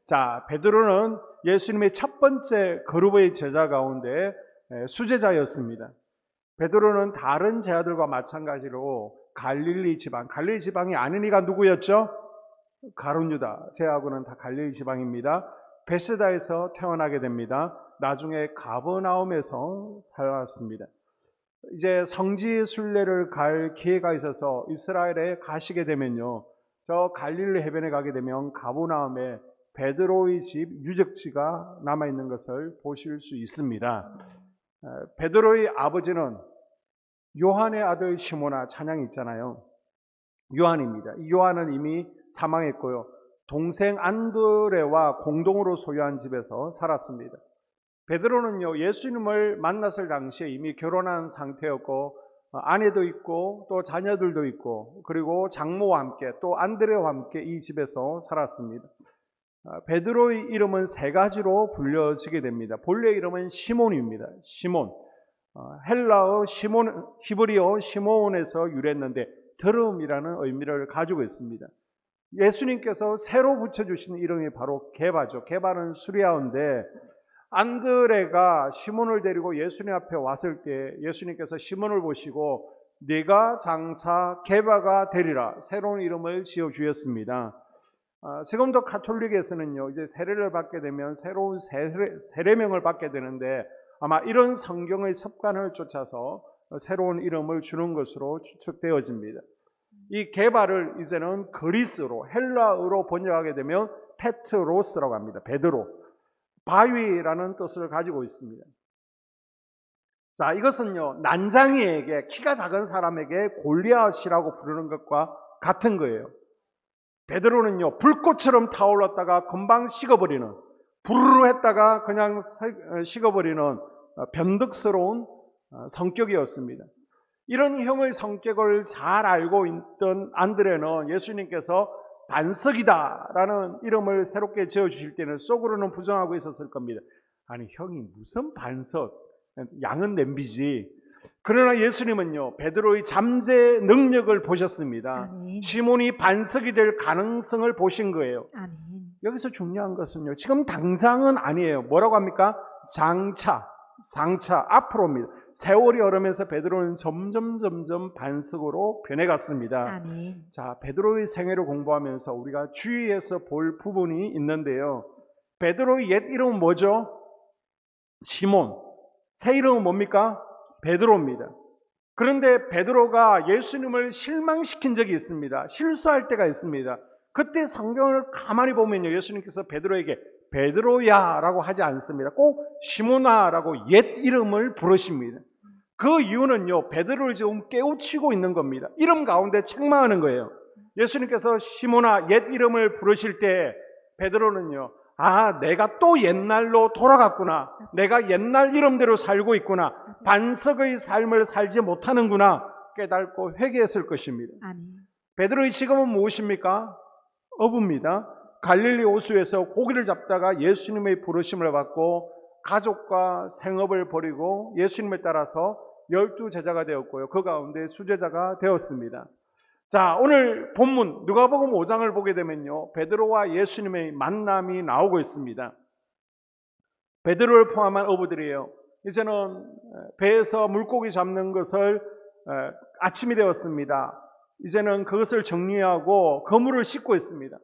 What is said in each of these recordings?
자, 베드로는 예수님의 첫 번째 그룹의 제자 가운데 수제자였습니다. 베드로는 다른 제자들과 마찬가지로 갈릴리 지방이 아닌 이가 누구였죠? 가룟 유다. 제하고는 다 갈릴리 지방입니다. 베세다에서 태어나게 됩니다. 나중에 가버나움에서 살았습니다. 이제 성지 순례를 갈 기회가 있어서 이스라엘에 가시게 되면요, 저 갈릴리 해변에 가게 되면 가버나움에 베드로의 집 유적지가 남아있는 것을 보실 수 있습니다. 베드로의 아버지는 요한의 아들 시모나, 찬양이 있잖아요. 요한입니다. 이 요한은 이미 사망했고요, 동생 안드레와 공동으로 소유한 집에서 살았습니다. 베드로는요, 예수님을 만났을 당시에 이미 결혼한 상태였고 아내도 있고 또 자녀들도 있고, 그리고 장모와 함께 또 안드레와 함께 이 집에서 살았습니다. 베드로의 이름은 세 가지로 불려지게 됩니다. 본래 이름은 시몬입니다. 시몬. 헬라어 시몬, 히브리어 시몬에서 유래했는데 드름이라는 의미를 가지고 있습니다. 예수님께서 새로 붙여주신 이름이 바로 게바죠. 게바는 수리아어인데, 안드레가 시몬을 데리고 예수님 앞에 왔을 때 예수님께서 시몬을 보시고 네가 장사 게바가 되리라, 새로운 이름을 지어주셨습니다. 지금도 가톨릭에서는요, 이제 세례를 받게 되면 새로운 세례명을 받게 되는데, 아마 이런 성경의 습관을 쫓아서 새로운 이름을 주는 것으로 추측되어집니다. 이 게바를 이제는 그리스로, 헬라어로 번역하게 되면 페트로스라고 합니다. 베드로. 바위라는 뜻을 가지고 있습니다. 자, 이것은요, 난장이에게, 키가 작은 사람에게 골리앗이라고 부르는 것과 같은 거예요. 베드로는요, 불꽃처럼 타올랐다가 금방 식어버리는, 부르르 했다가 그냥 식어버리는 변덕스러운 성격이었습니다. 이런 형의 성격을 잘 알고 있던 안드레는 예수님께서 반석이다라는 이름을 새롭게 지어주실 때는 속으로는 부정하고 있었을 겁니다. 아니, 형이 무슨 반석, 양은 냄비지. 그러나 예수님은요, 베드로의 잠재 능력을 보셨습니다. 아멘. 시몬이 반석이 될 가능성을 보신 거예요. 아멘. 여기서 중요한 것은요, 지금 당장은 아니에요. 뭐라고 합니까? 장차, 앞으로입니다. 세월이 흐르면서 베드로는 점점 반석으로 변해갔습니다. 아멘. 자, 베드로의 생애를 공부하면서 우리가 주의해서 볼 부분이 있는데요, 베드로의 옛 이름은 뭐죠? 시몬. 새 이름은 뭡니까? 베드로입니다. 그런데 베드로가 예수님을 실망시킨 적이 있습니다. 실수할 때가 있습니다. 그때 성경을 가만히 보면요, 예수님께서 베드로에게 베드로야 라고 하지 않습니다. 꼭 시몬아 라고 옛 이름을 부르십니다. 그 이유는요, 베드로를 지금 깨우치고 있는 겁니다. 이름 가운데 책망하는 거예요. 예수님께서 시몬아 옛 이름을 부르실 때 베드로는요, 아, 내가 또 옛날로 돌아갔구나, 내가 옛날 이름대로 살고 있구나, 반석의 삶을 살지 못하는구나 깨닫고 회개했을 것입니다. 아멘. 베드로의 지금은 무엇입니까? 어부입니다. 갈릴리 호수에서 고기를 잡다가 예수님의 부르심을 받고 가족과 생업을 버리고 예수님을 따라서 12제자가 되었고요, 그 가운데 수제자가 되었습니다. 자, 오늘 본문 누가복음 5장을 보게 되면요, 베드로와 예수님의 만남이 나오고 있습니다. 베드로를 포함한 어부들이에요. 이제는 배에서 물고기 잡는 것을 아침이 되었습니다. 이제는 그것을 정리하고 그물을 씻고 있습니다.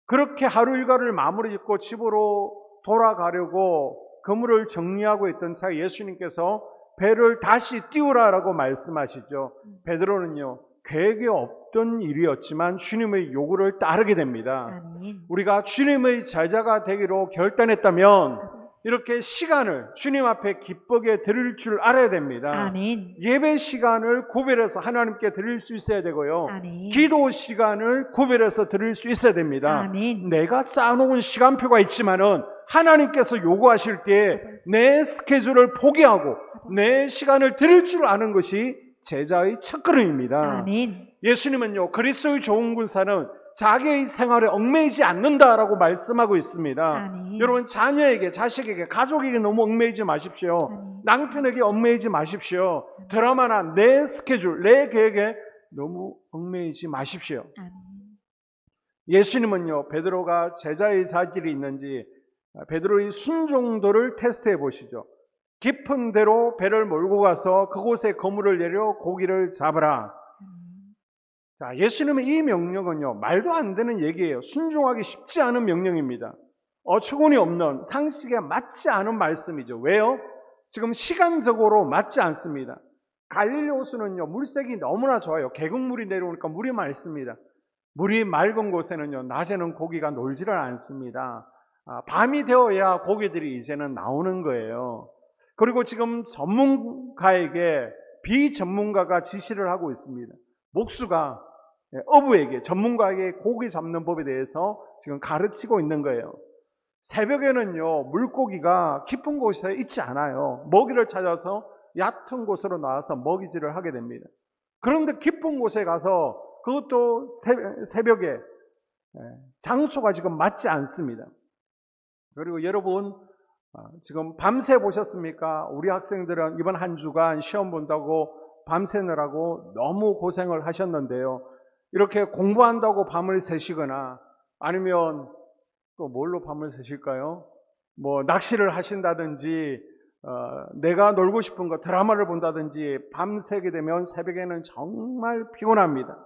그렇게 하루 일과를 마무리 짓고 집으로 돌아가려고 그물을 정리하고 있던 차에 예수님께서 배를 다시 띄우라라고 말씀하시죠. 베드로는요, 계획에 없던 일이었지만 주님의 요구를 따르게 됩니다. 아멘. 우리가 주님의 제자가 되기로 결단했다면 이렇게 시간을 주님 앞에 기쁘게 드릴 줄 알아야 됩니다. 아멘. 예배 시간을 구별해서 하나님께 드릴 수 있어야 되고요, 아멘. 기도 시간을 구별해서 드릴 수 있어야 됩니다. 아멘. 내가 쌓아놓은 시간표가 있지만은 하나님께서 요구하실 때 내 스케줄을 포기하고 내 시간을 드릴 줄 아는 것이 제자의 첫걸음입니다. 아멘. 예수님은요, 그리스도의 좋은 군사는 자기의 생활에 얽매이지 않는다라고 말씀하고 있습니다. 아멘. 여러분, 자녀에게, 자식에게, 가족에게 너무 얽매이지 마십시오. 아멘. 남편에게 얽매이지 마십시오. 드라마나 내 스케줄, 내 계획에 너무 얽매이지 마십시오. 아멘. 예수님은요, 베드로가 제자의 자질이 있는지 베드로의 순종도를 테스트해 보시죠. 깊은 데로 배를 몰고 가서 그곳에 그물을 내려 고기를 잡으라. 자, 예수님의 이 명령은요, 말도 안 되는 얘기예요. 순종하기 쉽지 않은 명령입니다. 어처구니 없는, 상식에 맞지 않은 말씀이죠. 왜요? 지금 시간적으로 맞지 않습니다. 갈릴리 호수는요, 물색이 너무나 좋아요. 계곡물이 내려오니까 물이 맑습니다. 물이 맑은 곳에는요, 낮에는 고기가 놀지를 않습니다. 밤이 되어야 고기들이 이제는 나오는 거예요. 그리고 지금 전문가에게 비전문가가 지시를 하고 있습니다. 목수가 어부에게, 전문가에게 고기 잡는 법에 대해서 지금 가르치고 있는 거예요. 새벽에는요, 물고기가 깊은 곳에 있지 않아요. 먹이를 찾아서 얕은 곳으로 나와서 먹이질을 하게 됩니다. 그런데 깊은 곳에 가서 그것도 새벽에 장소가 지금 맞지 않습니다. 그리고 여러분, 지금 밤새 보셨습니까? 우리 학생들은 이번 한 주간 시험 본다고 밤새느라고 너무 고생을 하셨는데요. 이렇게 공부한다고 밤을 새시거나 아니면 또 뭘로 밤을 새실까요? 뭐 낚시를 하신다든지 내가 놀고 싶은 거 드라마를 본다든지 밤새게 되면 새벽에는 정말 피곤합니다.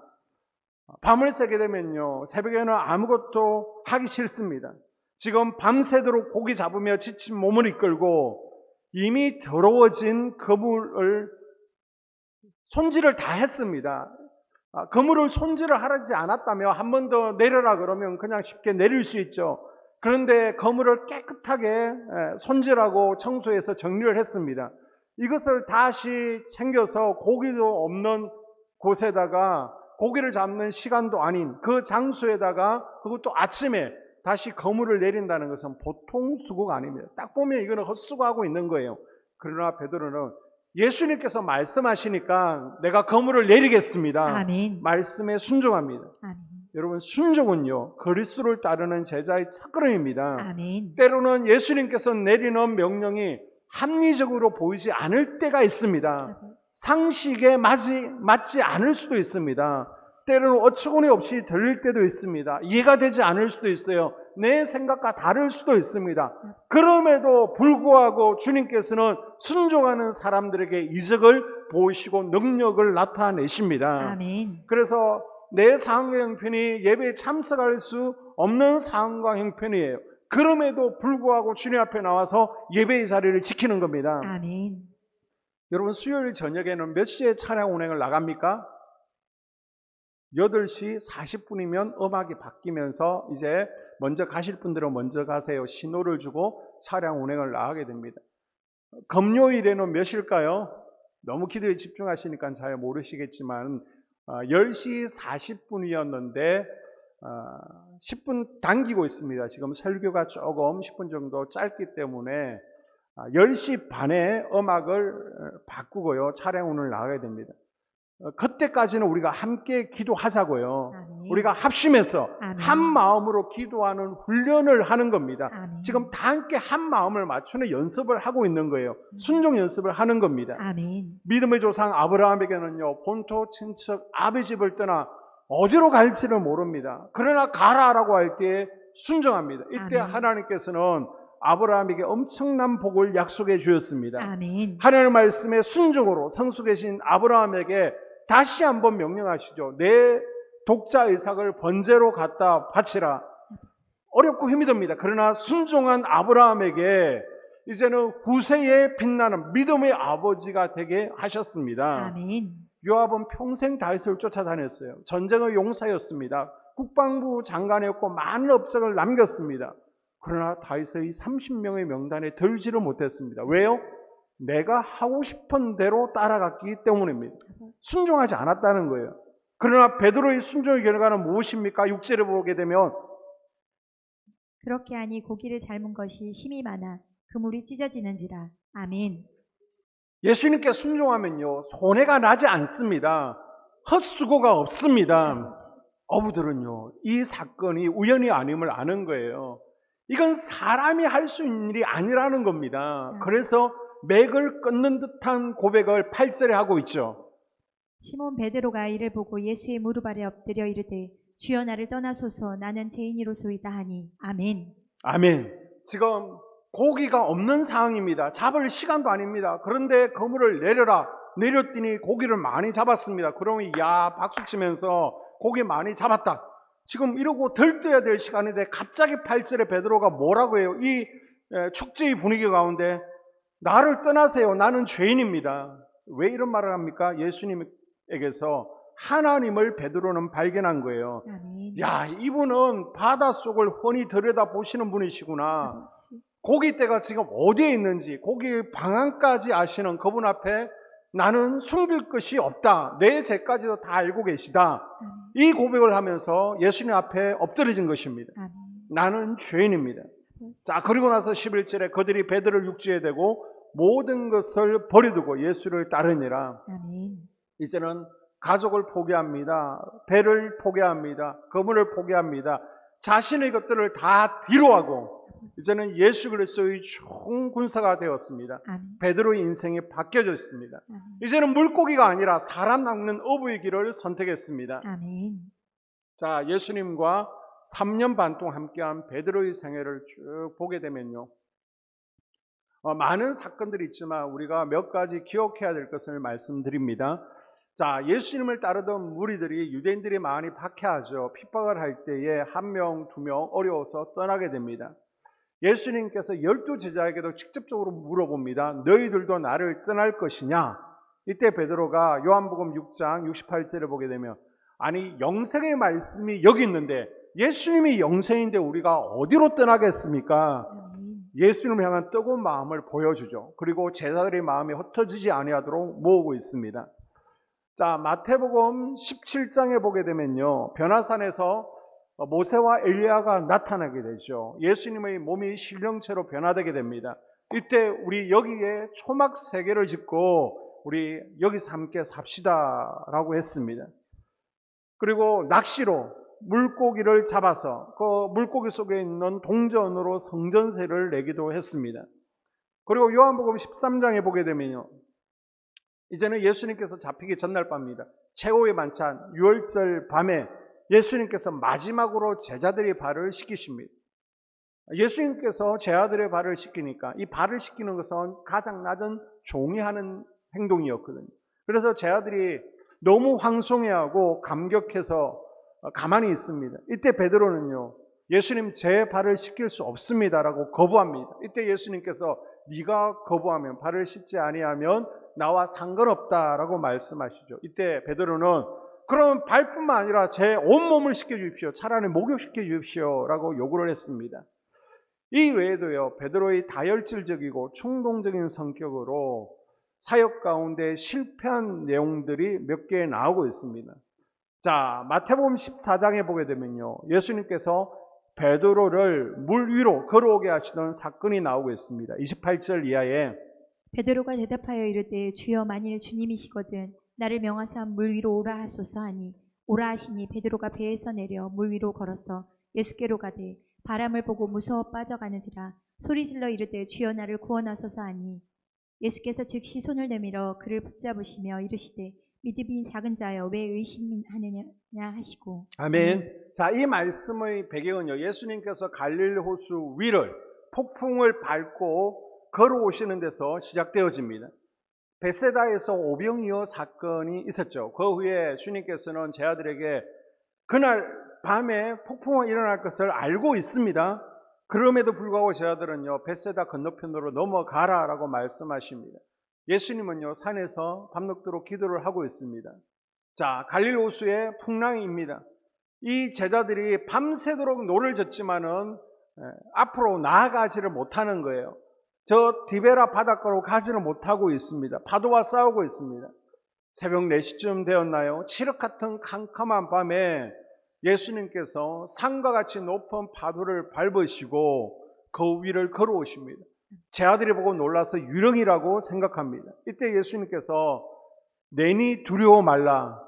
밤을 새게 되면요, 새벽에는 아무것도 하기 싫습니다. 지금 밤새도록 고기 잡으며 지친 몸을 이끌고 이미 더러워진 그물을 손질을 다 했습니다. 그물을 손질을 하지 않았다면 한 번 더 내려라 그러면 그냥 쉽게 내릴 수 있죠. 그런데 그물을 깨끗하게 손질하고 청소해서 정리를 했습니다. 이것을 다시 챙겨서 고기도 없는 곳에다가 고기를 잡는 시간도 아닌 그 장소에다가 그것도 아침에 다시 그물을 내린다는 것은 보통 수고가 아닙니다. 딱 보면 이거는 헛수고하고 있는 거예요. 그러나 베드로는 예수님께서 말씀하시니까 내가 그물을 내리겠습니다. 아멘. 말씀에 순종합니다. 아멘. 여러분, 순종은요, 그리스도를 따르는 제자의 첫걸음입니다. 아멘. 때로는 예수님께서 내리는 명령이 합리적으로 보이지 않을 때가 있습니다. 상식에 맞지 않을 수도 있습니다. 때로는 어처구니 없이 들릴 때도 있습니다. 이해가 되지 않을 수도 있어요. 내 생각과 다를 수도 있습니다. 그럼에도 불구하고 주님께서는 순종하는 사람들에게 이적을 보이시고 능력을 나타내십니다. 아멘. 그래서 내 상황과 형편이 예배에 참석할 수 없는 상황과 형편이에요. 그럼에도 불구하고 주님 앞에 나와서 예배의 자리를 지키는 겁니다. 아멘. 여러분, 수요일 저녁에는 몇 시에 차량 운행을 나갑니까? 8시 40분이면 음악이 바뀌면서 이제 먼저 가실 분들은 먼저 가세요. 신호를 주고 차량 운행을 나가게 됩니다. 금요일에는 몇 시일까요? 너무 기도에 집중하시니까 잘 모르시겠지만 10시 40분이었는데 10분 당기고 있습니다. 지금 설교가 조금 10분 정도 짧기 때문에 10시 반에 음악을 바꾸고요. 차량 운을 나가게 됩니다. 그때까지는 우리가 함께 기도하자고요. 아멘. 우리가 합심해서 아멘. 한 마음으로 기도하는 훈련을 하는 겁니다. 아멘. 지금 다 함께 한 마음을 맞추는 연습을 하고 있는 거예요. 순종 연습을 하는 겁니다. 아멘. 믿음의 조상 아브라함에게는요, 본토 친척 아비 집을 떠나 어디로 갈지를 모릅니다. 그러나 가라라고 할 때 순종합니다. 이때 아멘. 하나님께서는 아브라함에게 엄청난 복을 약속해 주셨습니다. 아멘. 하나님의 말씀에 순종으로 성숙해진 아브라함에게 다시 한번 명령하시죠. 내 독자 이삭을 번제로 갖다 바치라. 어렵고 힘이 듭니다. 그러나 순종한 아브라함에게 이제는 후세에 빛나는 믿음의 아버지가 되게 하셨습니다. 아멘. 요압은 평생 다윗을 쫓아다녔어요. 전쟁의 용사였습니다. 국방부 장관이었고 많은 업적을 남겼습니다. 그러나 다윗의 30명의 명단에 들지를 못했습니다. 왜요? 내가 하고 싶은 대로 따라갔기 때문입니다. 순종하지 않았다는 거예요. 그러나 베드로의 순종의 결과는 무엇입니까? 6절을 보게 되면 그렇게 하니 고기를 삶은 것이 힘이 많아 그물이 찢어지는지라. 아멘. 예수님께 순종하면요, 손해가 나지 않습니다. 헛수고가 없습니다. 어부들은요, 이 사건이 우연이 아님을 아는 거예요. 이건 사람이 할 수 있는 일이 아니라는 겁니다. 그래서 맥을 끊는 듯한 고백을 8절에 하고 있죠. 시몬 베드로가 이를 보고 예수의 무릎 아래 엎드려 이르되 주여 나를 떠나소서 나는 죄인이로소이다 하니 아멘. 아멘. 지금 고기가 없는 상황입니다. 잡을 시간도 아닙니다. 그런데 그물을 내려라. 내렸더니 고기를 많이 잡았습니다. 그러면 야 박수 치면서 고기 많이 잡았다. 지금 이러고 들떠야 될 시간인데 갑자기 8절에 베드로가 뭐라고 해요? 이 축제의 분위기 가운데 나를 떠나세요. 나는 죄인입니다. 왜 이런 말을 합니까? 예수님에게서 하나님을 베드로는 발견한 거예요. 아멘. 야, 이분은 바닷속을 훤히 들여다보시는 분이시구나. 아버지. 고기떼가 지금 어디에 있는지, 고기 방향까지 아시는 그분 앞에 나는 숨길 것이 없다. 내 죄까지도 다 알고 계시다. 아멘. 이 고백을 하면서 예수님 앞에 엎드려진 것입니다. 아멘. 나는 죄인입니다. 자, 그리고 나서 11절에 그들이 베드로를 육지에 대고 모든 것을 버려두고 예수를 따르니라. 아멘. 이제는 가족을 포기합니다. 배를 포기합니다. 그물을 포기합니다. 자신의 것들을 다 뒤로하고 이제는 예수 그리스도의 총군사가 되었습니다. 아멘. 베드로의 인생이 바뀌어졌습니다. 아멘. 이제는 물고기가 아니라 사람 낚는 어부의 길을 선택했습니다. 아멘. 자, 예수님과 3년 반 동안 함께한 베드로의 생애를 쭉 보게 되면요. 많은 사건들이 있지만 우리가 몇 가지 기억해야 될 것을 말씀드립니다. 자, 예수님을 따르던 무리들이 유대인들이 많이 박해하죠. 핍박을 할 때에 1명, 2명 어려워서 떠나게 됩니다. 예수님께서 12제자에게도 직접적으로 물어봅니다. 너희들도 나를 떠날 것이냐? 이때 베드로가 요한복음 6장 68절을 보게 되면 아니 영생의 말씀이 여기 있는데 예수님이 영생인데 우리가 어디로 떠나겠습니까? 아멘. 예수님을 향한 뜨거운 마음을 보여주죠. 그리고 제자들의 마음이 흩어지지 아니하도록 모으고 있습니다. 자, 마태복음 17장에 보게 되면요. 변화산에서 모세와 엘리야가 나타나게 되죠. 예수님의 몸이 신령체로 변화되게 됩니다. 이때 우리 여기에 초막 3개를 짓고 우리 여기서 함께 삽시다라고 했습니다. 그리고 낚시로 물고기를 잡아서 그 물고기 속에 있는 동전으로 성전세를 내기도 했습니다. 그리고 요한복음 13장에 보게 되면요. 이제는 예수님께서 잡히기 전날 밤입니다. 최후의 만찬, 유월절 밤에 예수님께서 마지막으로 제자들의 발을 씻기십니다. 예수님께서 제자들의 발을 씻기니까 이 발을 씻기는 것은 가장 낮은 종이 하는 행동이었거든요. 그래서 제자들이 너무 황송해하고 감격해서 가만히 있습니다. 이때 베드로는요. 예수님 제 발을 씻길 수 없습니다라고 거부합니다. 이때 예수님께서 네가 거부하면 발을 씻지 아니하면 나와 상관없다라고 말씀하시죠. 이때 베드로는 그럼 발뿐만 아니라 제 온몸을 씻겨주십시오. 차라리 목욕시켜 주십시오라고 요구를 했습니다. 이 외에도요. 베드로의 다혈질적이고 충동적인 성격으로 사역 가운데 실패한 내용들이 몇 개 나오고 있습니다. 자, 마태복음 14장에 보게 되면요. 예수님께서 베드로를 물 위로 걸어오게 하시던 사건이 나오고 있습니다. 28절 이하에 베드로가 대답하여 이르되 주여 만일 주님이시거든 나를 명하사 물 위로 오라 하소서 하니 오라 하시니 베드로가 배에서 내려 물 위로 걸어서 예수께로 가되 바람을 보고 무서워 빠져가는지라 소리질러 이르되 주여 나를 구원하소서 하니 예수께서 즉시 손을 내밀어 그를 붙잡으시며 이르시되 믿음이 작은 자여 왜 의심하느냐 하시고. 아멘. 자, 이 말씀의 배경은요. 예수님께서 갈릴리 호수 위를 폭풍을 밟고 걸어오시는 데서 시작되어집니다. 베세다에서 오병이어 사건이 있었죠. 그 후에 주님께서는 제자들에게 그날 밤에 폭풍이 일어날 것을 알고 있습니다. 그럼에도 불구하고 제자들은요. 베세다 건너편으로 넘어가라라고 말씀하십니다. 예수님은요. 산에서 밤늦도록 기도를 하고 있습니다. 자, 갈릴리 호수의 풍랑입니다. 이 제자들이 밤새도록 노를 젓지만은 앞으로 나아가지를 못하는 거예요. 저 디베라 바닷가로 가지를 못하고 있습니다. 파도와 싸우고 있습니다. 새벽 4시쯤 되었나요? 칠흑 같은 캄캄한 밤에 예수님께서 산과 같이 높은 파도를 밟으시고 그 위를 걸어오십니다. 제자들이 보고 놀라서 유령이라고 생각합니다. 이때 예수님께서 내니 두려워 말라.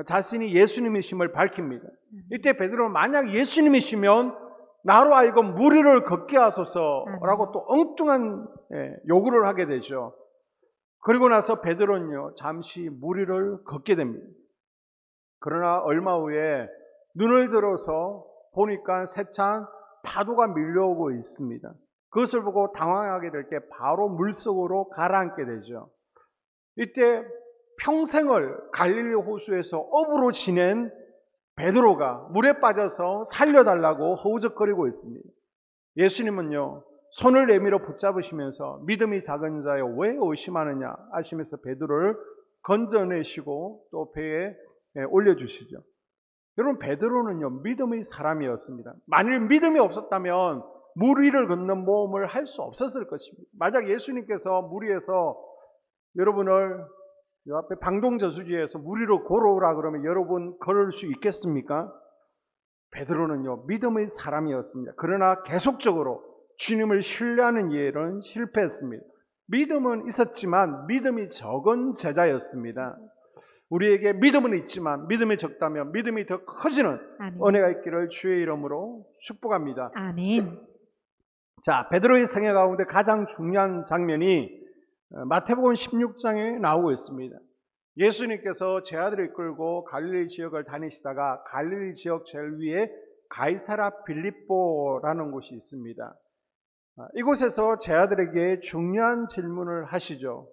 자신이 예수님이심을 밝힙니다. 이때 베드로는 만약 예수님이시면 나로 하여금 물 위를 걷게 하소서라고 또 엉뚱한 요구를 하게 되죠. 그리고 나서 베드로는요 잠시 물 위를 걷게 됩니다. 그러나 얼마 후에 눈을 들어서 보니까 세찬 파도가 밀려오고 있습니다. 그것을 보고 당황하게 될 때 바로 물속으로 가라앉게 되죠. 이때 평생을 갈릴리 호수에서 어부로 지낸 베드로가 물에 빠져서 살려달라고 허우적거리고 있습니다. 예수님은요, 손을 내밀어 붙잡으시면서 믿음이 작은 자여 왜 의심하느냐 하시면서 베드로를 건져내시고 또 배에 올려주시죠. 여러분, 베드로는요, 믿음의 사람이었습니다. 만일 믿음이 없었다면 물 위를 걷는 모험을 할 수 없었을 것입니다. 만약 예수님께서 물 위에서 여러분을 이 앞에 방동저수지에서 물 위로 걸어오라 그러면 여러분 걸을 수 있겠습니까? 베드로는요, 믿음의 사람이었습니다. 그러나 계속적으로 주님을 신뢰하는 일은 실패했습니다. 믿음은 있었지만 믿음이 적은 제자였습니다. 우리에게 믿음은 있지만 믿음이 적다면 믿음이 더 커지는 아멘. 은혜가 있기를 주의 이름으로 축복합니다. 아멘. 자, 베드로의 생애 가운데 가장 중요한 장면이 마태복음 16장에 나오고 있습니다. 예수님께서 제 아들을 이끌고 갈릴리 지역을 다니시다가 갈릴리 지역 제일 위에 가이사라 빌립보라는 곳이 있습니다. 이곳에서 제 아들에게 중요한 질문을 하시죠.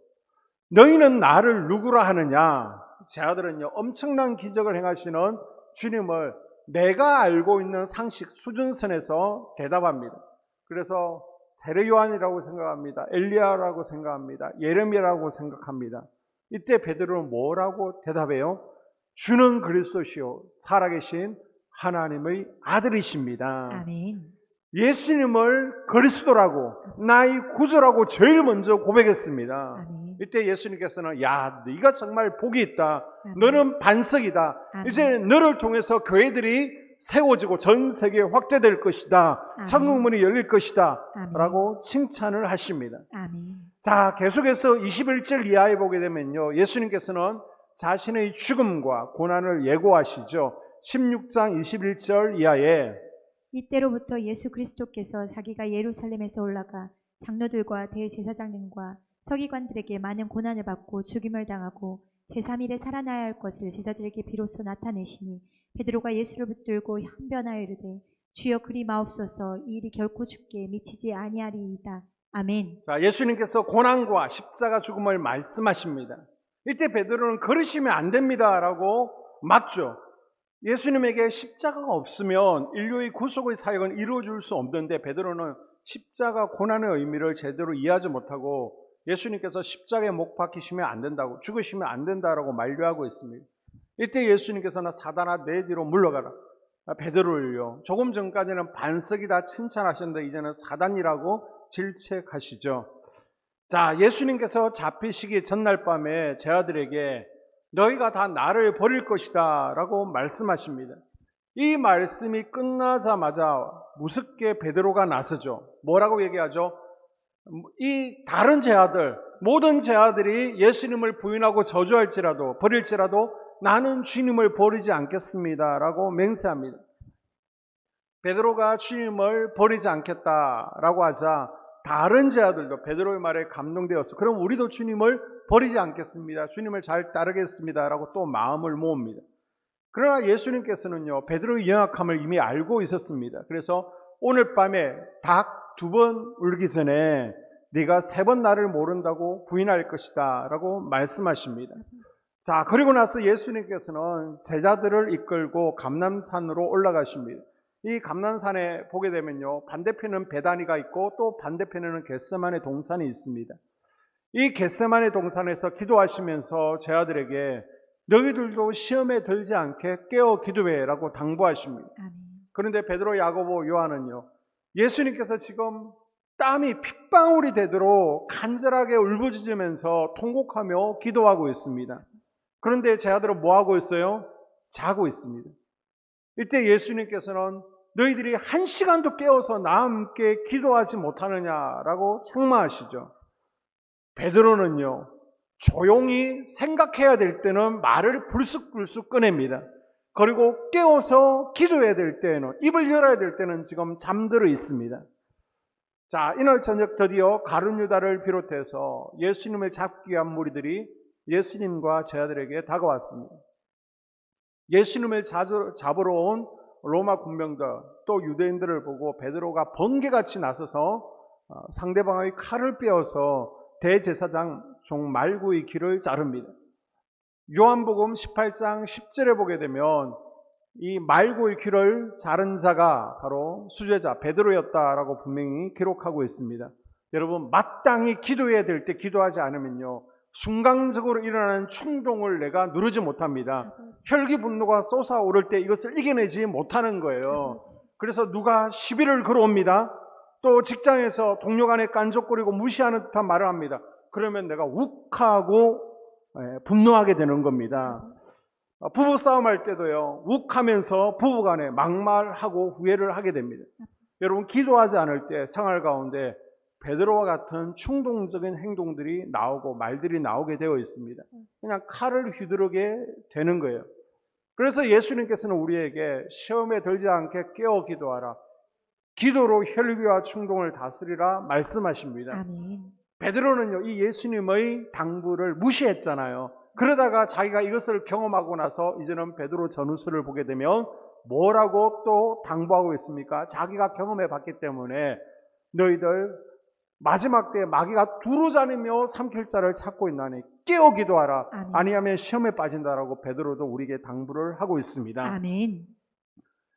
너희는 나를 누구라 하느냐? 제 아들은요, 엄청난 기적을 행하시는 주님을 내가 알고 있는 상식 수준선에서 대답합니다. 그래서 세례 요한이라고 생각합니다. 엘리야라고 생각합니다. 예레미야라고 생각합니다. 이때 베드로는 뭐라고 대답해요? 주는 그리스도시요 살아계신 하나님의 아들이십니다. 아멘. 예수님을 그리스도라고 나의 구주라고 제일 먼저 고백했습니다. 아멘. 이때 예수님께서는 야, 네가 정말 복이 있다. 아멘. 너는 반석이다. 아멘. 이제 너를 통해서 교회들이 세워지고 전 세계에 확대될 것이다. 아멘. 천국문이 열릴 것이다. 아멘. 라고 칭찬을 하십니다. 아멘. 자, 계속해서 21절 이하에 보게 되면요, 예수님께서는 자신의 죽음과 고난을 예고하시죠. 16장 21절 이하에 이때로부터 예수 그리스도께서 자기가 예루살렘에서 올라가 장로들과 대제사장들과 서기관들에게 많은 고난을 받고 죽임을 당하고 제3일에 살아나야 할 것을 제자들에게 비로소 나타내시니 베드로가 예수를 붙들고 항변하여 이르되 주여 그리 마옵소서 이 일이 결코 죽게 미치지 아니하리이다. 아멘. 자, 예수님께서 고난과 십자가 죽음을 말씀하십니다. 이때 베드로는 그러시면 안 됩니다라고 막죠. 예수님에게 십자가가 없으면 인류의 구속의 사역은 이루어질 수 없는데 베드로는 십자가 고난의 의미를 제대로 이해하지 못하고 예수님께서 십자가에 못 박히시면 안 된다고, 죽으시면 안 된다라고 만류하고 있습니다. 이때 예수님께서는 사단아 내 뒤로 물러가라. 베드로를요, 조금 전까지는 반석이다 칭찬하셨는데 이제는 사단이라고 질책하시죠. 자, 예수님께서 잡히시기 전날 밤에 제 아들에게 너희가 다 나를 버릴 것이다 라고 말씀하십니다. 이 말씀이 끝나자마자 무섭게 베드로가 나서죠. 뭐라고 얘기하죠? 이 다른 제자들, 모든 제자들이 예수님을 부인하고 저주할지라도 버릴지라도 나는 주님을 버리지 않겠습니다 라고 맹세합니다. 베드로가 주님을 버리지 않겠다라고 하자 다른 제자들도 베드로의 말에 감동되었어. 그럼 우리도 주님을 버리지 않겠습니다. 주님을 잘 따르겠습니다 라고 또 마음을 모읍니다. 그러나 예수님께서는요, 베드로의 영악함을 이미 알고 있었습니다. 그래서 오늘 밤에 닭 2번 울기 전에 네가 3번 나를 모른다고 부인할 것이다 라고 말씀하십니다. 자, 그리고 나서 예수님께서는 제자들을 이끌고 감람산으로 올라가십니다. 이 감람산에 보게 되면요, 반대편은 베다니가 있고 또 반대편에는 겟세마네 동산이 있습니다. 이 겟세마네 동산에서 기도하시면서 제자들에게 너희들도 시험에 들지 않게 깨어 기도해라고 당부하십니다. 아멘. 그런데 베드로, 야고보, 요한은요, 예수님께서 지금 땀이 핏방울이 되도록 간절하게 울부짖으면서 통곡하며 기도하고 있습니다. 그런데 제자들은 뭐하고 있어요? 자고 있습니다. 이때 예수님께서는 너희들이 1시간도 깨어서 나와 함께 기도하지 못하느냐라고 책망하시죠. 베드로는요, 조용히 생각해야 될 때는 말을 불쑥불쑥 꺼냅니다. 그리고 깨워서 기도해야 될 때는, 입을 열어야 될 때는 지금 잠들어 있습니다. 자, 이날 저녁 드디어 가룟 유다를 비롯해서 예수님을 잡기 위한 무리들이 예수님과 제자들에게 다가왔습니다. 예수님을 잡으러 온 로마 군병들 또 유대인들을 보고 베드로가 번개같이 나서서 상대방의 칼을 빼어서 대제사장 종 말구의 귀를 자릅니다. 요한복음 18장 10절에 보게 되면 이 말구의 귀를 자른 자가 바로 수제자 베드로였다라고 분명히 기록하고 있습니다. 여러분, 마땅히 기도해야 될 때 기도하지 않으면요, 순간적으로 일어나는 충동을 내가 누르지 못합니다. 혈기 분노가 솟아오를 때 이것을 이겨내지 못하는 거예요. 그래서 누가 시비를 걸어옵니다. 또 직장에서 동료 간에 깐족거리고 무시하는 듯한 말을 합니다. 그러면 내가 욱하고 분노하게 되는 겁니다. 부부싸움 할 때도요, 욱하면서 부부간에 막말하고 후회를 하게 됩니다. 여러분, 기도하지 않을 때 생활 가운데 베드로와 같은 충동적인 행동들이 나오고 말들이 나오게 되어 있습니다. 그냥 칼을 휘두르게 되는 거예요. 그래서 예수님께서는 우리에게 시험에 들지 않게 깨어 기도하라, 기도로 혈기와 충동을 다스리라 말씀하십니다. 아멘. 베드로는요, 이 예수님의 당부를 무시했잖아요. 그러다가 자기가 이것을 경험하고 나서 이제는 베드로 전후서를 보게 되면 뭐라고 또 당부하고 있습니까? 자기가 경험해 봤기 때문에 너희들 마지막 때에 마귀가 두루자니며 삼킬 자를 찾고 있나니 깨어 기도하라. 아멘. 아니하면 시험에 빠진다라고 베드로도 우리에게 당부를 하고 있습니다. 아멘.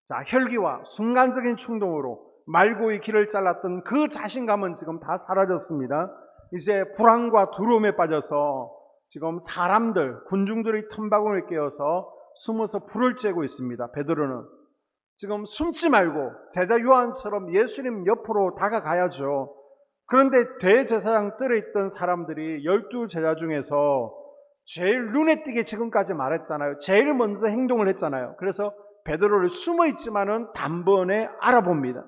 자, 혈기와 순간적인 충동으로 말고의 길을 잘랐던 그 자신감은 지금 다 사라졌습니다. 이제 불안과 두려움에 빠져서 지금 사람들, 군중들의 텀바구니를 깨어서 숨어서 불을 쬐고 있습니다. 베드로는 지금 숨지 말고 제자 요한처럼 예수님 옆으로 다가가야죠. 그런데 대제사장 뜰에 있던 사람들이 12제자 중에서 제일 눈에 띄게 지금까지 말했잖아요. 제일 먼저 행동을 했잖아요. 그래서 베드로를 숨어 있지만은 단번에 알아봅니다.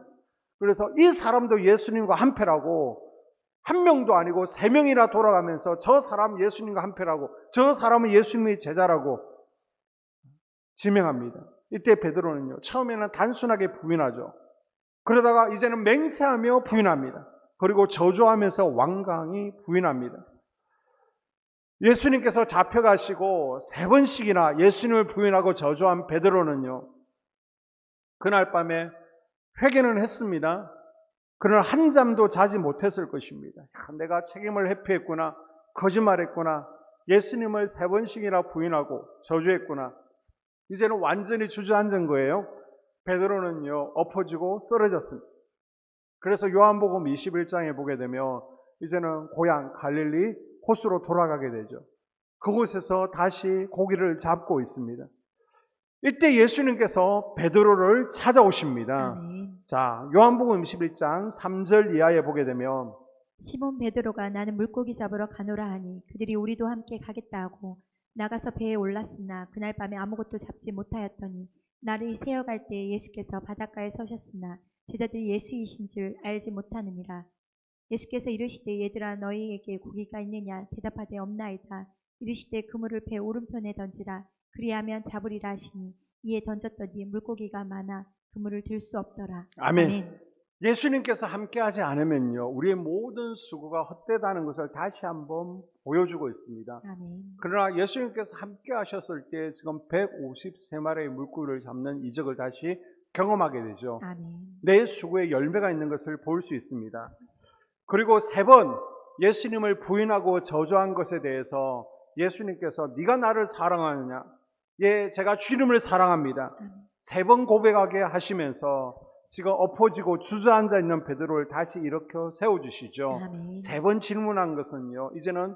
그래서 이 사람도 예수님과 한패라고, 한 명도 아니고 3명이나 돌아가면서 저 사람 예수님과 한패라고, 저 사람은 예수님의 제자라고 지명합니다. 이때 베드로는요, 처음에는 단순하게 부인하죠. 그러다가 이제는 맹세하며 부인합니다. 그리고 저주하면서 완강히 부인합니다. 예수님께서 잡혀가시고 3번씩이나 예수님을 부인하고 저주한 베드로는요, 그날 밤에 회개는 했습니다. 그러나 한잠도 자지 못했을 것입니다. 내가 책임을 회피했구나, 거짓말했구나, 예수님을 3번씩이나 부인하고 저주했구나. 이제는 완전히 주저앉은 거예요. 베드로는요, 엎어지고 쓰러졌습니다. 그래서 요한복음 21장에 보게 되면 이제는 고향 갈릴리 호수로 돌아가게 되죠. 그곳에서 다시 고기를 잡고 있습니다. 이때 예수님께서 베드로를 찾아오십니다. 아멘. 자, 요한복음 21장 3절 이하에 보게 되면 시몬 베드로가 나는 물고기 잡으러 가노라 하니 그들이 우리도 함께 가겠다 하고 나가서 배에 올랐으나 그날 밤에 아무것도 잡지 못하였더니 날이 새어갈 때에 예수께서 바닷가에 서셨으나 제자들이 예수이신 줄 알지 못하느니라. 예수께서 이르시되 얘들아 너희에게 고기가 있느냐 대답하되 없나이다. 이르시되 그물을 배 오른편에 던지라. 그리하면 잡으리라 하시니 이에 던졌더니 물고기가 많아 그물을 들 수 없더라. 아멘. 예수님께서 함께하지 않으면요, 우리의 모든 수고가 헛되다는 것을 다시 한번 보여주고 있습니다. 아멘. 그러나 예수님께서 함께하셨을 때 지금 153마리의 물고기를 잡는 이적을 다시 경험하게 되죠. 아멘. 내 수고에 열매가 있는 것을 볼 수 있습니다. 그리고 3번 예수님을 부인하고 저주한 것에 대해서 예수님께서 네가 나를 사랑하느냐? 예, 제가 주님을 사랑합니다. 3번 고백하게 하시면서 지금 엎어지고 주저앉아 있는 베드로를 다시 일으켜 세워주시죠. 아멘. 3번 질문한 것은요, 이제는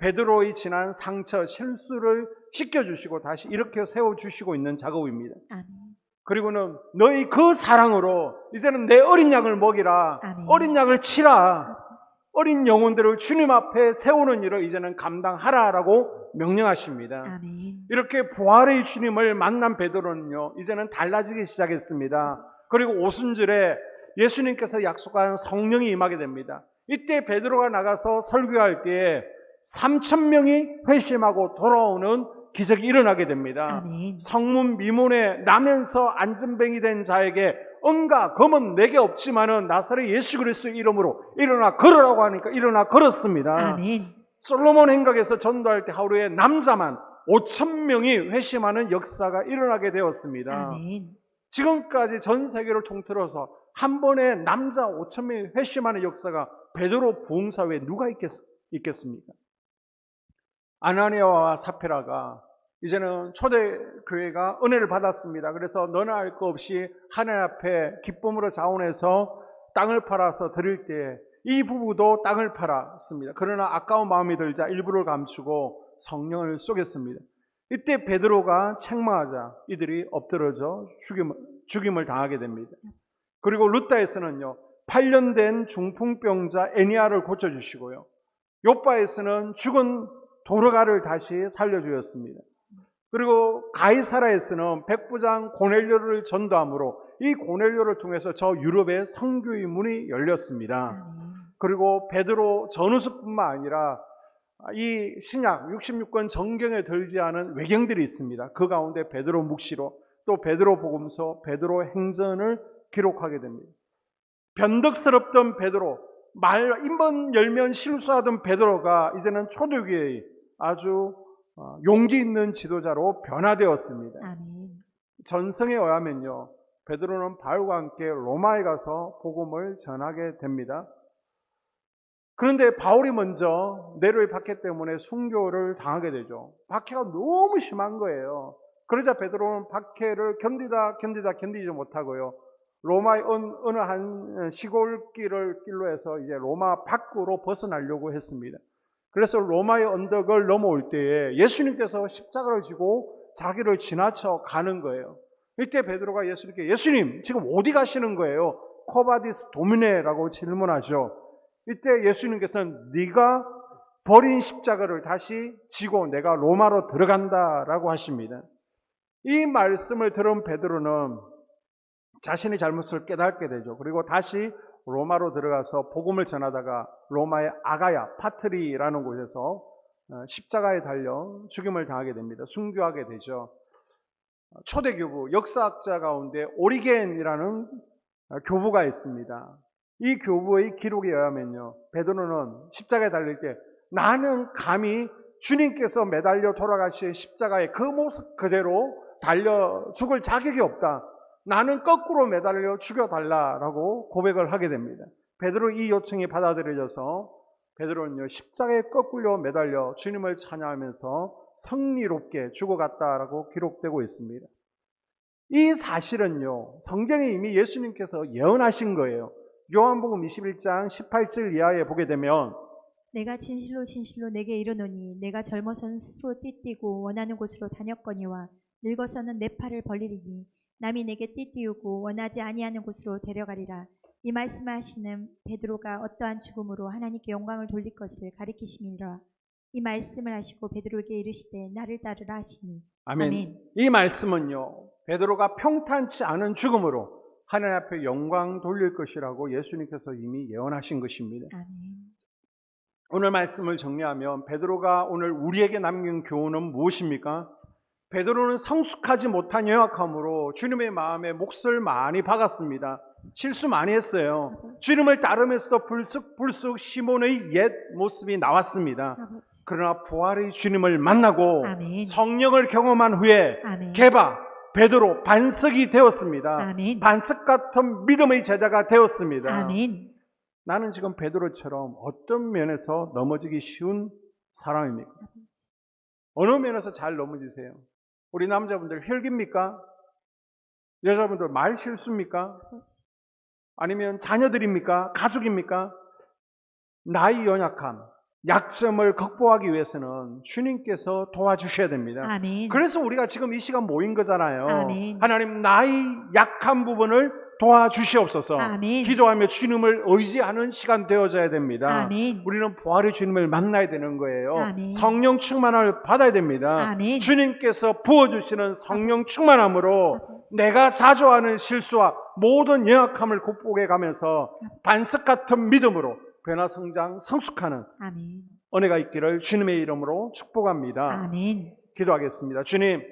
베드로의 지난 상처, 실수를 씻겨주시고 다시 일으켜 세워주시고 있는 작업입니다. 아멘. 그리고는 너희 그 사랑으로 이제는 내 어린 양을 먹이라. 아멘. 어린 양을 치라. 어린 영혼들을 주님 앞에 세우는 일을 이제는 감당하라라고 명령하십니다. 아멘. 이렇게 부활의 주님을 만난 베드로는요, 이제는 달라지기 시작했습니다. 그리고 오순절에 예수님께서 약속한 성령이 임하게 됩니다. 이때 베드로가 나가서 설교할 때에 3,000명이 회심하고 돌아오는 기적이 일어나게 됩니다. 아멘. 성문 미문에 나면서 안전뱅이 된 자에게 은과 금은 내게 없지만은 나사렛 예수 그리스도의 이름으로 일어나 걸으라고 하니까 일어나 걸었습니다. 아멘. 솔로몬 행각에서 전도할 때 하루에 남자만 5,000명이 회심하는 역사가 일어나게 되었습니다. 아멘. 지금까지 전 세계를 통틀어서 한 번에 남자 5천 명이 회심하는 역사가 베드로 부흥사회에 누가 있겠습니까? 아나니아와 사페라가 이제는 초대교회가 은혜를 받았습니다. 그래서 너나 할 거 없이 하나님 앞에 기쁨으로 자원해서 땅을 팔아서 드릴 때 이 부부도 땅을 팔았습니다. 그러나 아까운 마음이 들자 일부를 감추고 성령을 쏘겠습니다. 이때 베드로가 책망하자 이들이 엎드러져 죽임을 당하게 됩니다. 그리고 루다에서는요 8년 된 중풍병자 애니아를 고쳐주시고요, 요빠에서는 죽은 도르가를 다시 살려주었습니다. 그리고 가이사라에서는 백부장 고넬료를 전도함으로 이 고넬료를 통해서 저 유럽의 선교의 문이 열렸습니다. 그리고 베드로 전후서뿐만 아니라 이 신약 66권 정경에 들지 않은 외경들이 있습니다. 그 가운데 베드로 묵시록, 또 베드로 복음서, 베드로 행전을 기록하게 됩니다. 변덕스럽던 베드로, 입만 열면 실수하던 베드로가 이제는 초대교회의 아주 용기 있는 지도자로 변화되었습니다. 아멘. 전성에 의하면요, 베드로는 바울과 함께 로마에 가서 복음을 전하게 됩니다. 그런데 바울이 먼저 네로의 박해 때문에 순교를 당하게 되죠. 박해가 너무 심한 거예요. 그러자 베드로는 박해를 견디지 못하고요, 로마의 어느 한 시골길로 해서 이제 로마 밖으로 벗어나려고 했습니다. 그래서 로마의 언덕을 넘어올 때에 예수님께서 십자가를 지고 자기를 지나쳐 가는 거예요. 이때 베드로가 예수님께, 예수님 지금 어디 가시는 거예요? 코바디스 도미네라고 질문하죠. 이때 예수님께서는 네가 버린 십자가를 다시 지고 내가 로마로 들어간다라고 하십니다. 이 말씀을 들은 베드로는 자신의 잘못을 깨닫게 되죠. 그리고 다시 로마로 들어가서 복음을 전하다가 로마의 아가야 파트리라는 곳에서 십자가에 달려 죽임을 당하게 됩니다. 순교하게 되죠. 초대교부 역사학자 가운데 오리겐이라는 교부가 있습니다. 이 교부의 기록에 의하면요, 베드로는 십자가에 달릴 때 나는 감히 주님께서 매달려 돌아가신 십자가의 그 모습 그대로 달려 죽을 자격이 없다. 나는 거꾸로 매달려 죽여달라라고 고백을 하게 됩니다. 베드로 이 요청이 받아들여져서 베드로는요 십자가에 거꾸로 매달려 주님을 찬양하면서 성리롭게 죽어갔다라고 기록되고 있습니다. 이 사실은요 성경에 이미 예수님께서 예언하신 거예요. 요한복음 21장 18절 이하에 보게 되면 내가 진실로 진실로 내게 이르노니 내가 젊어서는 스스로 띠띠고 원하는 곳으로 다녔거니와 늙어서는 내 팔을 벌리리니 남이 내게 띠띠우고 원하지 아니하는 곳으로 데려가리라. 이 말씀을 하시는 베드로가 어떠한 죽음으로 하나님께 영광을 돌릴 것을 가리키심이라. 이 말씀을 하시고 베드로에게 이르시되 나를 따르라 하시니. 아멘. 아멘. 이 말씀은요 베드로가 평탄치 않은 죽음으로 하나님 앞에 영광 돌릴 것이라고 예수님께서 이미 예언하신 것입니다. 아멘. 오늘 말씀을 정리하면 베드로가 오늘 우리에게 남긴 교훈은 무엇입니까? 베드로는 성숙하지 못한 연약함으로 주님의 마음에 몫을 많이 박았습니다. 실수 많이 했어요. 주님을 따르면서도 불쑥 시몬의 옛 모습이 나왔습니다. 그러나 부활의 주님을 만나고 아멘. 성령을 경험한 후에 아멘. 베드로 반석이 되었습니다. 아멘. 반석 같은 믿음의 제자가 되었습니다. 아멘. 나는 지금 베드로처럼 어떤 면에서 넘어지기 쉬운 사람입니까? 어느 면에서 잘 넘어지세요? 우리 남자분들 혈기입니까? 여자분들 말 실수입니까? 아니면 자녀들입니까? 가족입니까? 나의 연약함, 약점을 극복하기 위해서는 주님께서 도와주셔야 됩니다. 아멘. 그래서 우리가 지금 이 시간 모인 거잖아요. 아멘. 하나님 나의 약한 부분을 도와주시옵소서. 아멘. 기도하며 주님을 의지하는 시간 되어져야 됩니다. 아멘. 우리는 부활의 주님을 만나야 되는 거예요. 아멘. 성령 충만함을 받아야 됩니다. 아멘. 주님께서 부어주시는 성령 충만함으로 내가 자주 하는 실수와 모든 연약함을 극복해 가면서 반석 같은 믿음으로 변화 성장 성숙하는 아멘. 은혜가 있기를 주님의 이름으로 축복합니다. 아멘. 기도하겠습니다. 주님,